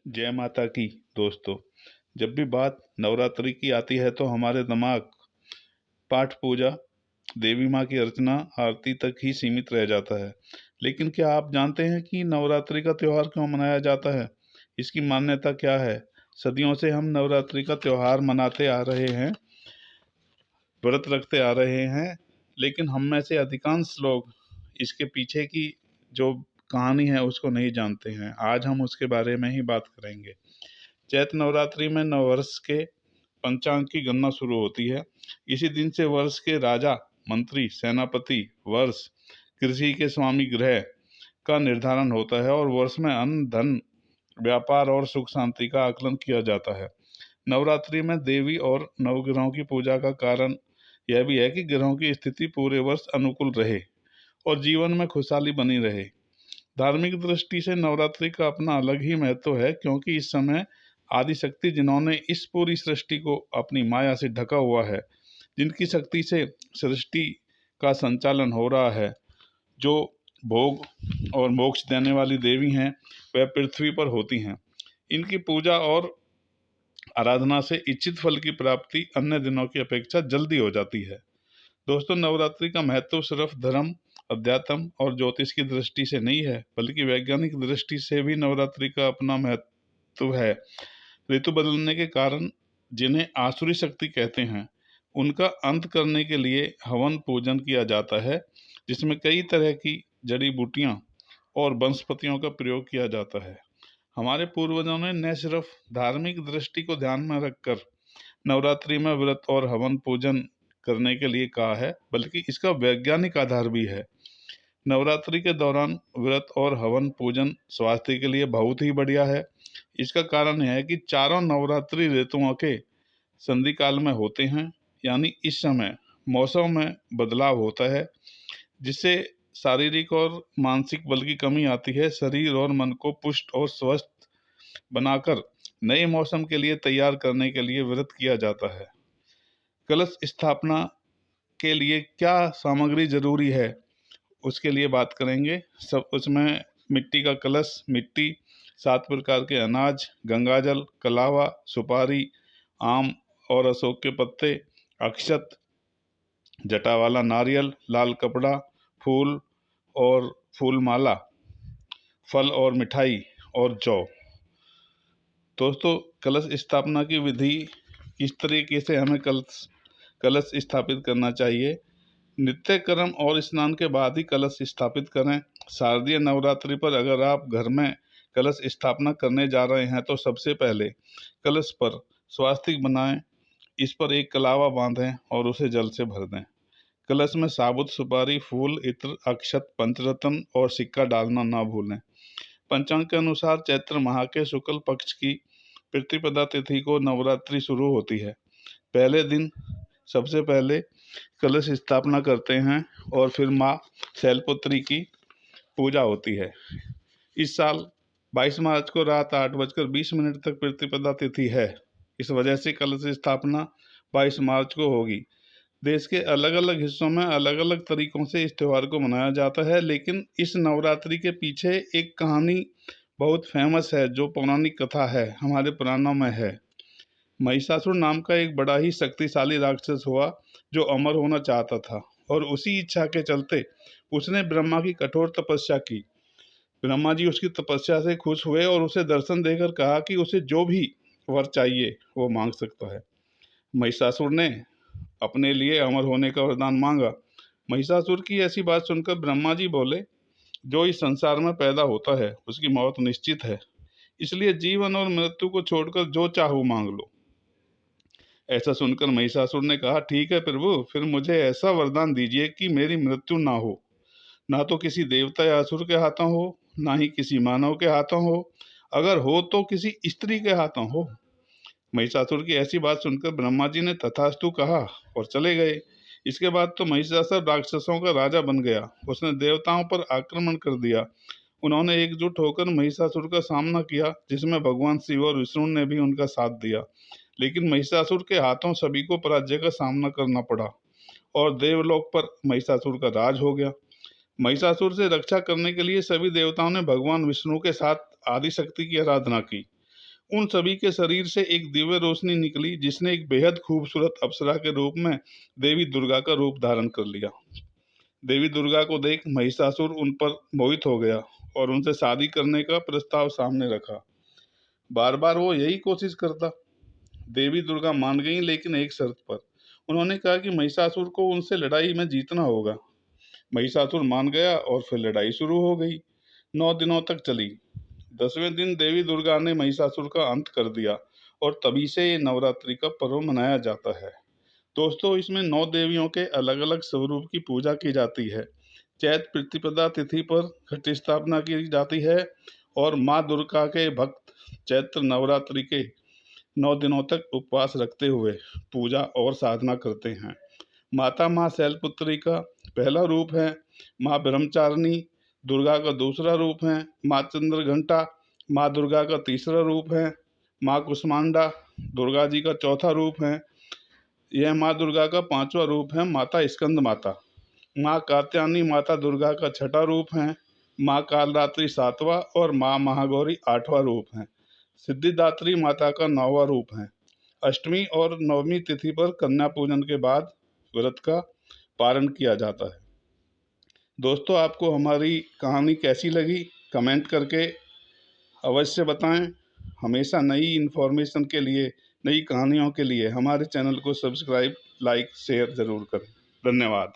जय माता की। दोस्तों, जब भी बात नवरात्रि की आती है तो हमारे दिमाग पाठ पूजा, देवी माँ की अर्चना, आरती तक ही सीमित रह जाता है। लेकिन क्या आप जानते हैं कि नवरात्रि का त्यौहार क्यों मनाया जाता है? इसकी मान्यता क्या है? सदियों से हम नवरात्रि का त्यौहार मनाते आ रहे हैं, व्रत रखते आ रहे हैं, लेकिन हम में से अधिकांश लोग इसके पीछे की जो कहानी है उसको नहीं जानते हैं। आज हम उसके बारे में ही बात करेंगे। चैत्र नवरात्रि में नववर्ष के पंचांग की गणना शुरू होती है। इसी दिन से वर्ष के राजा, मंत्री, सेनापति, वर्ष, कृषि के स्वामी ग्रह का निर्धारण होता है और वर्ष में अन्न, धन, व्यापार और सुख शांति का आकलन किया जाता है। नवरात्रि में देवी और नवग्रहों की पूजा का कारण यह भी है कि ग्रहों की स्थिति पूरे वर्ष अनुकूल रहे और जीवन में खुशहाली बनी रहे। धार्मिक दृष्टि से नवरात्रि का अपना अलग ही महत्व है, क्योंकि इस समय आदिशक्ति, जिन्होंने इस पूरी सृष्टि को अपनी माया से ढका हुआ है, जिनकी शक्ति से सृष्टि का संचालन हो रहा है, जो भोग और मोक्ष देने वाली देवी हैं, वह पृथ्वी पर होती हैं। इनकी पूजा और आराधना से इच्छित फल की प्राप्ति अन्य दिनों की अपेक्षा जल्दी हो जाती है। दोस्तों, नवरात्रि का महत्व सिर्फ धर्म, अध्यात्म और ज्योतिष की दृष्टि से नहीं है, बल्कि वैज्ञानिक दृष्टि से भी नवरात्रि का अपना महत्व है। ऋतु बदलने के कारण, जिन्हें आसुरी शक्ति कहते हैं, उनका अंत करने के लिए हवन पूजन किया जाता है, जिसमें कई तरह की जड़ी बूटियां और वनस्पतियों का प्रयोग किया जाता है। हमारे पूर्वजों ने न सिर्फ धार्मिक दृष्टि को ध्यान में रखकर नवरात्रि में व्रत और हवन पूजन करने के लिए कहा है, बल्कि इसका वैज्ञानिक आधार भी है। नवरात्रि के दौरान व्रत और हवन पूजन स्वास्थ्य के लिए बहुत ही बढ़िया है। इसका कारण है कि चारों नवरात्रि ऋतुओं के संधि काल में होते हैं, यानी इस समय मौसम में बदलाव होता है, जिससे शारीरिक और मानसिक बल की कमी आती है। शरीर और मन को पुष्ट और स्वस्थ बनाकर नए मौसम के लिए तैयार करने के लिए व्रत किया जाता है। कलश स्थापना के लिए क्या सामग्री जरूरी है, उसके लिए बात करेंगे। सब उसमें मिट्टी का कलश, मिट्टी, 7 प्रकार के अनाज, गंगाजल, कलावा, सुपारी, आम और अशोक के पत्ते, अक्षत, जटा वाला नारियल, लाल कपड़ा, फूल और फूल माला, फल और मिठाई और जौ। दोस्तों, कलश स्थापना की विधि, किस तरीके से हमें कलश स्थापित करना चाहिए। नित्य कर्म और स्नान के बाद ही कलश स्थापित करें। शारदीय नवरात्रि पर अगर आप घर में कलश स्थापना करने जा रहे हैं तो सबसे पहले कलश पर स्वास्तिक बनाएं, इस पर एक कलावा बांधें और उसे जल से भर दें। कलश में साबुत सुपारी, फूल, इत्र, अक्षत, पंचरत्न और सिक्का डालना ना भूलें। पंचांग के अनुसार चैत्र माह के शुक्ल पक्ष की प्रतिपदा तिथि को नवरात्रि शुरू होती है। पहले दिन सबसे पहले कलश स्थापना करते हैं और फिर माँ शैलपुत्री की पूजा होती है। इस साल 22 मार्च को रात 8:20 तक प्रतिपदा तिथि है। इस वजह से कलश स्थापना 22 मार्च को होगी। देश के अलग अलग हिस्सों में अलग अलग तरीकों से इस त्यौहार को मनाया जाता है, लेकिन इस नवरात्रि के पीछे एक कहानी बहुत फेमस है, जो पौराणिक कथा है, हमारे पुराणों में है। महिषासुर नाम का एक बड़ा ही शक्तिशाली राक्षस हुआ, जो अमर होना चाहता था, और उसी इच्छा के चलते उसने ब्रह्मा की कठोर तपस्या की। ब्रह्मा जी उसकी तपस्या से खुश हुए और उसे दर्शन देकर कहा कि उसे जो भी वर चाहिए वो मांग सकता है। महिषासुर ने अपने लिए अमर होने का वरदान मांगा। महिषासुर की ऐसी बात सुनकर ब्रह्मा जी बोले, जो इस संसार में पैदा होता है उसकी मौत निश्चित है, इसलिए जीवन और मृत्यु को छोड़कर जो चाहो मांग लो। ऐसा सुनकर महिषासुर ने कहा, ठीक है प्रभु, फिर मुझे ऐसा वरदान दीजिए कि मेरी मृत्यु ना हो, ना तो किसी देवता या असुर के हाथों हो, ना ही किसी मानव के हाथों हो, अगर हो तो किसी स्त्री के हाथों हो। महिषासुर की ऐसी बात सुनकर ब्रह्मा जी ने तथास्तु कहा और चले गए। इसके बाद तो महिषासुर राक्षसों का राजा बन गया। उसने देवताओं पर आक्रमण कर दिया। उन्होंने एकजुट होकर महिषासुर का सामना किया, जिसमें भगवान शिव और विष्णु ने भी उनका साथ दिया। लेकिन महिषासुर के हाथों सभी को पराजय का सामना करना पड़ा और देवलोक पर महिषासुर का राज हो गया। महिषासुर से रक्षा करने के लिए सभी देवताओं ने भगवान विष्णु के साथ आदिशक्ति की आराधना की। उन सभी के शरीर से एक दिव्य रोशनी निकली, जिसने एक बेहद खूबसूरत अप्सरा के रूप में देवी दुर्गा का रूप धारण कर लिया। देवी दुर्गा को देख महिषासुर उन पर मोहित हो गया और उनसे शादी करने का प्रस्ताव सामने रखा। बार बार वो यही कोशिश करता। देवी दुर्गा मान गई, लेकिन एक शर्त पर। उन्होंने कहा कि महिषासुर को उनसे लड़ाई में जीतना होगा। महिषासुर मान गया और फिर लड़ाई शुरू हो गई। 9 दिनों तक चली। 10वें दिन देवी दुर्गा ने महिषासुर का अंत कर दिया और तभी से ये नवरात्रि का पर्व मनाया जाता है। दोस्तों, इसमें 9 देवियों के अलग अलग स्वरूप की पूजा की जाती है। चैत प्रतिपदा तिथि पर घट स्थापना की जाती है और माँ दुर्गा के भक्त चैत्र नवरात्रि के 9 दिनों तक उपवास रखते हुए पूजा और साधना करते हैं। माता माँ शैलपुत्री का पहला रूप है। माँ ब्रह्मचारिणी दुर्गा का दूसरा रूप है। माँ चंद्रघंटा माँ दुर्गा का तीसरा रूप है। माँ कुष्मांडा दुर्गा जी का चौथा रूप है। यह माँ दुर्गा का पांचवा रूप है, माता स्कंद माता। माँ कात्यायनी माता दुर्गा का छठा रूप है। माँ कालरात्रि सातवां और माँ महागौरी आठवां रूप है। सिद्धिदात्री माता का 9वां रूप है। अष्टमी और नवमी तिथि पर कन्या पूजन के बाद व्रत का पारण किया जाता है। दोस्तों, आपको हमारी कहानी कैसी लगी कमेंट करके अवश्य बताएं। हमेशा नई इन्फॉर्मेशन के लिए, नई कहानियों के लिए हमारे चैनल को सब्सक्राइब, लाइक, शेयर ज़रूर करें। धन्यवाद।